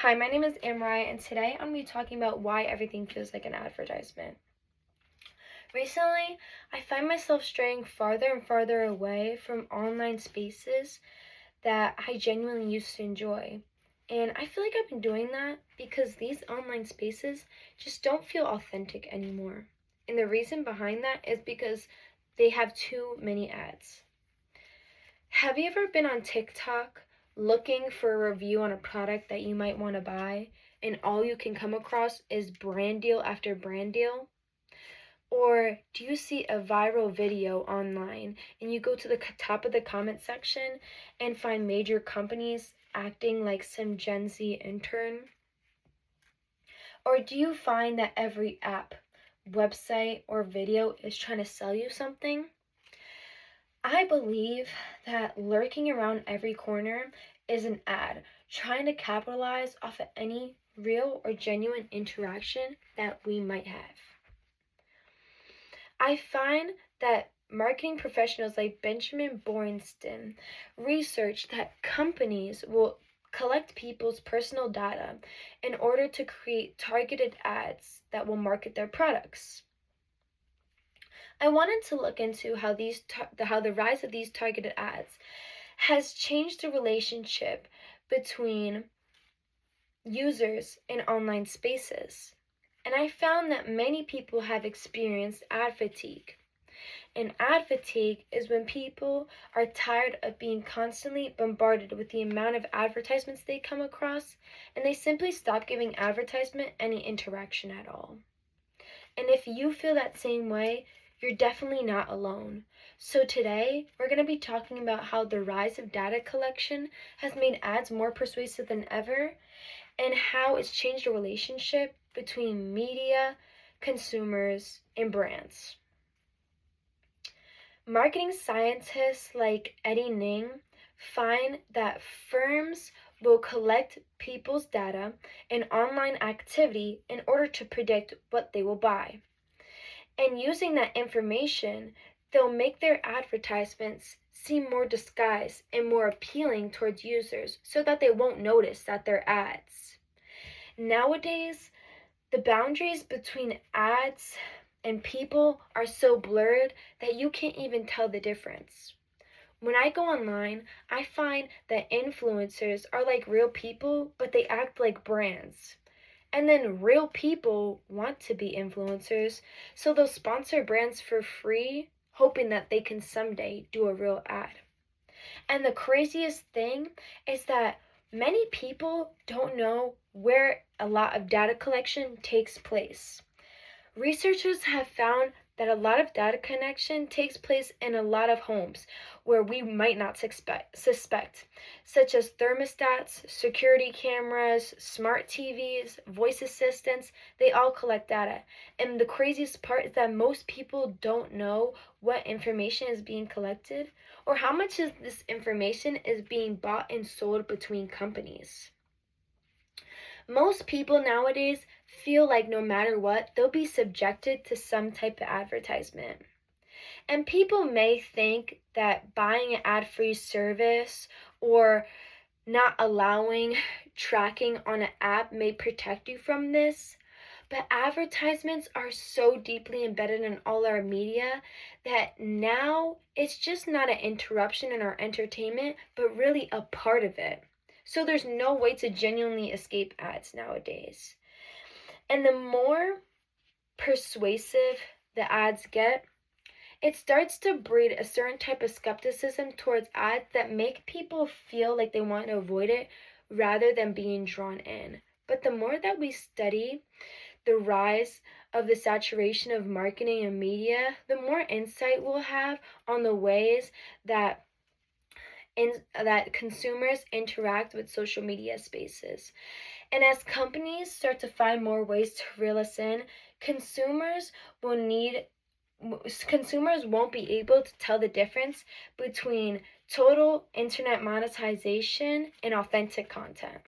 Hi, my name is Amrai, and today I'm going to be talking about why everything feels like an advertisement. Recently, I find myself straying farther and farther away from online spaces that I genuinely used to enjoy. And I feel like I've been doing that because these online spaces just don't feel authentic anymore. And the reason behind that is because they have too many ads. Have you ever been on TikTok looking for a review on a product that you might want to buy, and all you can come across is brand deal after brand deal? Or do you see a viral video online and you go to the top of the comment section and find major companies acting like some Gen Z intern? Or do you find that every app, website, or video is trying to sell you something? I believe that lurking around every corner is an ad trying to capitalize off of any real or genuine interaction that we might have. I find that marketing professionals like Benjamin Borenstein research that companies will collect people's personal data in order to create targeted ads that will market their products. I wanted to look into how the rise of these targeted ads has changed the relationship between users in online spaces. And I found that many people have experienced ad fatigue. And ad fatigue is when people are tired of being constantly bombarded with the amount of advertisements they come across, and they simply stop giving advertisement any interaction at all. And if you feel that same way, you're definitely not alone. So today, we're going to be talking about how the rise of data collection has made ads more persuasive than ever, and how it's changed the relationship between media, consumers, and brands. Marketing scientists like Eddie Ning find that firms will collect people's data and online activity in order to predict what they will buy. And using that information, they'll make their advertisements seem more disguised and more appealing towards users so that they won't notice that they're ads. Nowadays, the boundaries between ads and people are so blurred that you can't even tell the difference. When I go online, I find that influencers are like real people, but they act like brands. And then real people want to be influencers, so they'll sponsor brands for free, hoping that they can someday do a real ad. And the craziest thing is that many people don't know where a lot of data collection takes place. Researchers have found that a lot of data collection takes place in a lot of homes where we might not suspect, such as thermostats, security cameras, smart TVs, voice assistants. They all collect data. And the craziest part is that most people don't know what information is being collected or how much of this information is being bought and sold between companies. Most people nowadays feel like no matter what, they'll be subjected to some type of advertisement. And people may think that buying an ad free service or not allowing tracking on an app may protect you from this. But advertisements are so deeply embedded in all our media that now it's just not an interruption in our entertainment, but really a part of it. So there's no way to genuinely escape ads nowadays. And the more persuasive the ads get, it starts to breed a certain type of skepticism towards ads that make people feel like they want to avoid it rather than being drawn in. But the more that we study the rise of the saturation of marketing and media, the more insight we'll have on the ways that consumers interact with social media spaces. And as companies start to find more ways to reel us in, consumers won't be able to tell the difference between total internet monetization and authentic content.